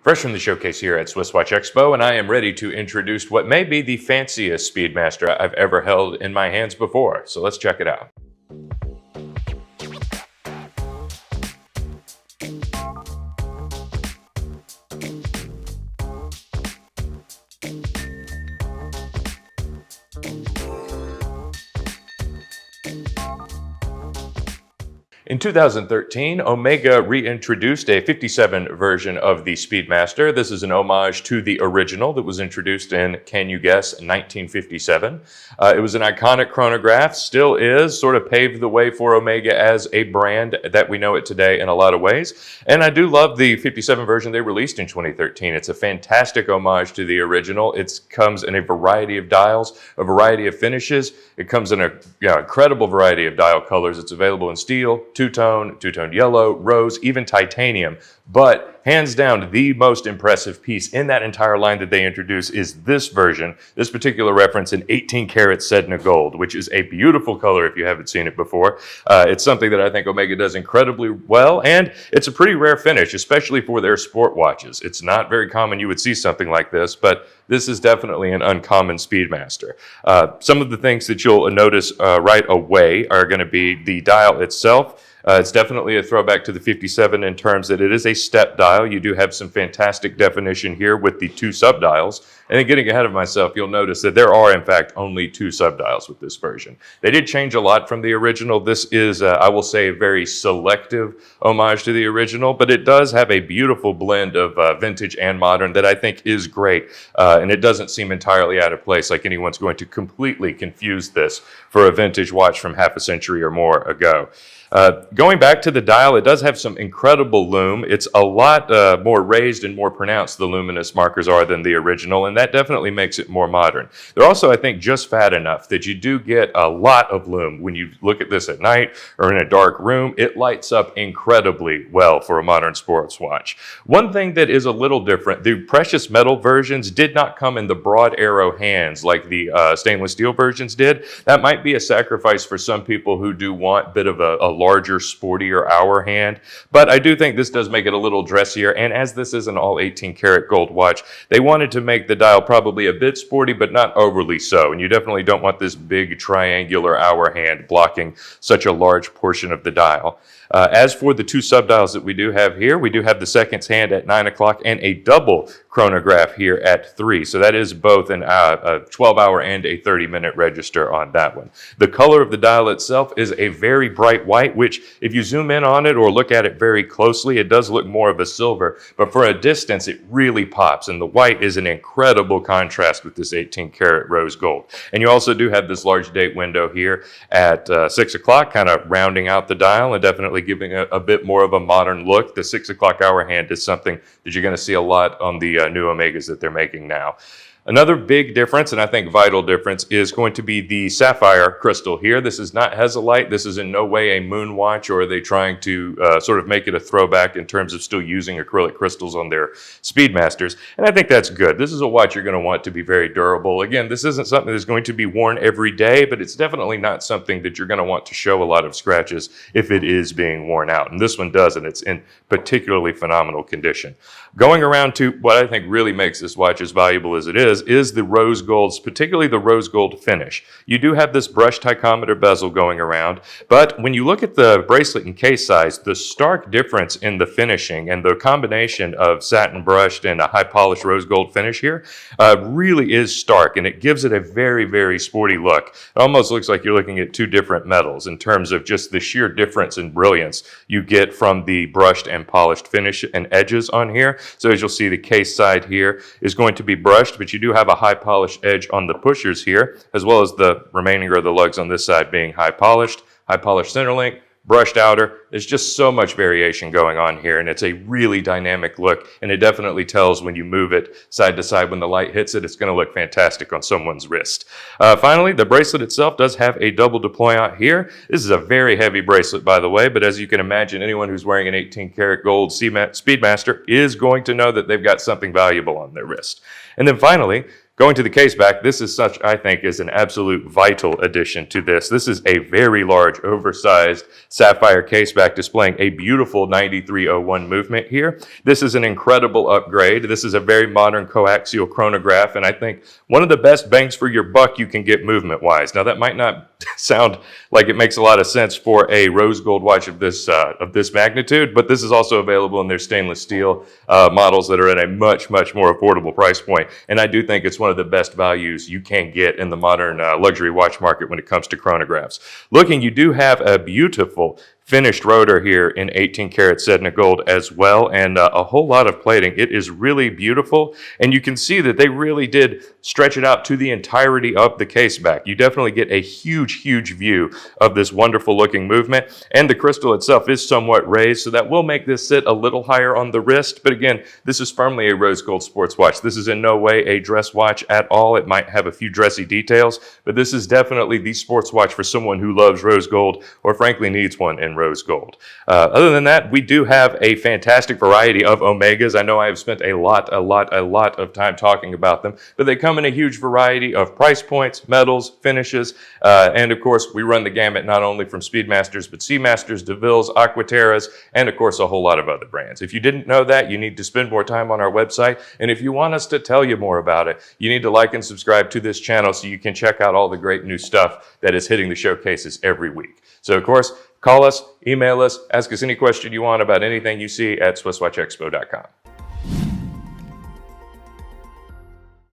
Fresh from the showcase here at SwissWatchExpo, and I am ready to introduce what may be the fanciest Speedmaster I've ever held in my hands before. So let's check it out. In 2013, Omega reintroduced a 57 version of the Speedmaster. This is an homage to the original that was introduced in, can you guess, 1957. It was an iconic chronograph, still is, sort of paved the way for Omega as a brand that we know it today in a lot of ways. And I do love the 57 version they released in 2013. It's a fantastic homage to the original. It comes in a variety of dials, a variety of finishes. It comes in an incredible variety of dial colors. It's available in steel, two-tone yellow, rose, even titanium. But hands down, the most impressive piece in that entire line that they introduce is this version, this particular reference in 18 karat Sedna gold, which is a beautiful color if you haven't seen it before. It's something that I think Omega does incredibly well, and it's a pretty rare finish, especially for their sport watches. It's not very common you would see something like this, but this is definitely an uncommon Speedmaster. Some of the things that you'll notice right away are going to be the dial itself. It's definitely a throwback to the 57 in terms that it is a step dial. You do have some fantastic definition here with the two subdials. And then getting ahead of myself, you'll notice that there are, in fact, only two subdials with this version. They did change a lot from the original. This is, I will say, a very selective homage to the original, but it does have a beautiful blend of vintage and modern that I think is great. And it doesn't seem entirely out of place, like anyone's going to completely confuse this for a vintage watch from half a century or more ago. Going back to the dial, it does have some incredible lume. It's a lot more raised and more pronounced, the luminous markers are, than the original, and that definitely makes it more modern. They're also, I think, just fat enough that you do get a lot of lume. When you look at this at night or in a dark room, it lights up incredibly well for a modern sports watch. One thing that is a little different, the precious metal versions did not come in the broad arrow hands like the stainless steel versions did. That might be a sacrifice for some people who do want a bit of a larger, sportier hour hand, but I do think this does make it a little dressier, and as this is an all 18 karat gold watch, they wanted to make the dial probably a bit sporty, but not overly so, and you definitely don't want this big triangular hour hand blocking such a large portion of the dial. As for the two subdials that we do have here, we do have the seconds hand at 9 o'clock and a double chronograph here at 3. So that is both a 12-hour and a 30-minute register on that one. The color of the dial itself is a very bright white, which if you zoom in on it or look at it very closely, it does look more of a silver, but for a distance, it really pops. And the white is an incredible contrast with this 18 karat rose gold. And you also do have this large date window here at 6 o'clock, kind of rounding out the dial and definitely giving a bit more of a modern look. The 6 o'clock hour hand is something that you're going to see a lot on the new Omegas that they're making now. Another big difference, and I think vital difference, is going to be the sapphire crystal here. This is not Hesalite. This is in no way a moon watch, or are they trying to sort of make it a throwback in terms of still using acrylic crystals on their Speedmasters. And I think that's good. This is a watch you're going to want to be very durable. Again, this isn't something that's going to be worn every day, but it's definitely not something that you're going to want to show a lot of scratches if it is being worn out. And this one does, and it's in particularly phenomenal condition. Going around to what I think really makes this watch as valuable as it is the rose golds, particularly the rose gold finish. You do have this brushed tachometer bezel going around, but when you look at the bracelet and case size, the stark difference in the finishing and the combination of satin brushed and a high polished rose gold finish here really is stark, and it gives it a very, very sporty look. It almost looks like you're looking at two different metals in terms of just the sheer difference in brilliance you get from the brushed and polished finish and edges on here. So as you'll see, the case side here is going to be brushed, but you do have a high polished edge on the pushers here, as well as the remainder of the lugs on this side being high polished center link, brushed outer. There's just so much variation going on here, and it's a really dynamic look, and it definitely tells when you move it side to side. When the light hits it, it's going to look fantastic on someone's wrist. Finally, the bracelet itself does have a double deployant here. This is a very heavy bracelet, by the way, but as you can imagine, anyone who's wearing an 18 karat gold Speedmaster is going to know that they've got something valuable on their wrist. And then finally, Going to the Caseback, this is such, I think, is an absolute vital addition to this. This is a very large, oversized sapphire Caseback displaying a beautiful 9301 movement here. This is an incredible upgrade. This is a very modern coaxial chronograph, and I think one of the best bangs for your buck you can get movement-wise. Now, that might not sound like it makes a lot of sense for a rose gold watch of this magnitude, but this is also available in their stainless steel models that are at a much, much more affordable price point. And I do think it's one of the best values you can get in the modern luxury watch market when it comes to chronographs. Looking, you do have a beautiful finished rotor here in 18 karat Sedna gold as well, and a whole lot of plating. It is really beautiful, and you can see that they really did stretch it out to the entirety of the Caseback. You definitely get a huge view of this wonderful looking movement, and the crystal itself is somewhat raised, so that will make this sit a little higher on the wrist. But again, this is firmly a rose gold sports watch. This is in no way a dress watch at all. It might have a few dressy details, but this is definitely the sports watch for someone who loves rose gold or frankly needs one in rose gold. Other than that, we do have a fantastic variety of Omegas. I know I have spent a lot of time talking about them, but they come in a huge variety of price points, metals, finishes, and of course, we run the gamut not only from Speedmasters, but Seamasters, DeVilles, Aquaterras, and of course, a whole lot of other brands. If you didn't know that, you need to spend more time on our website, and if you want us to tell you more about it, you need to like and subscribe to this channel so you can check out all the great new stuff that is hitting the showcases every week. So of course, call us, email us, ask us any question you want about anything you see at SwissWatchExpo.com.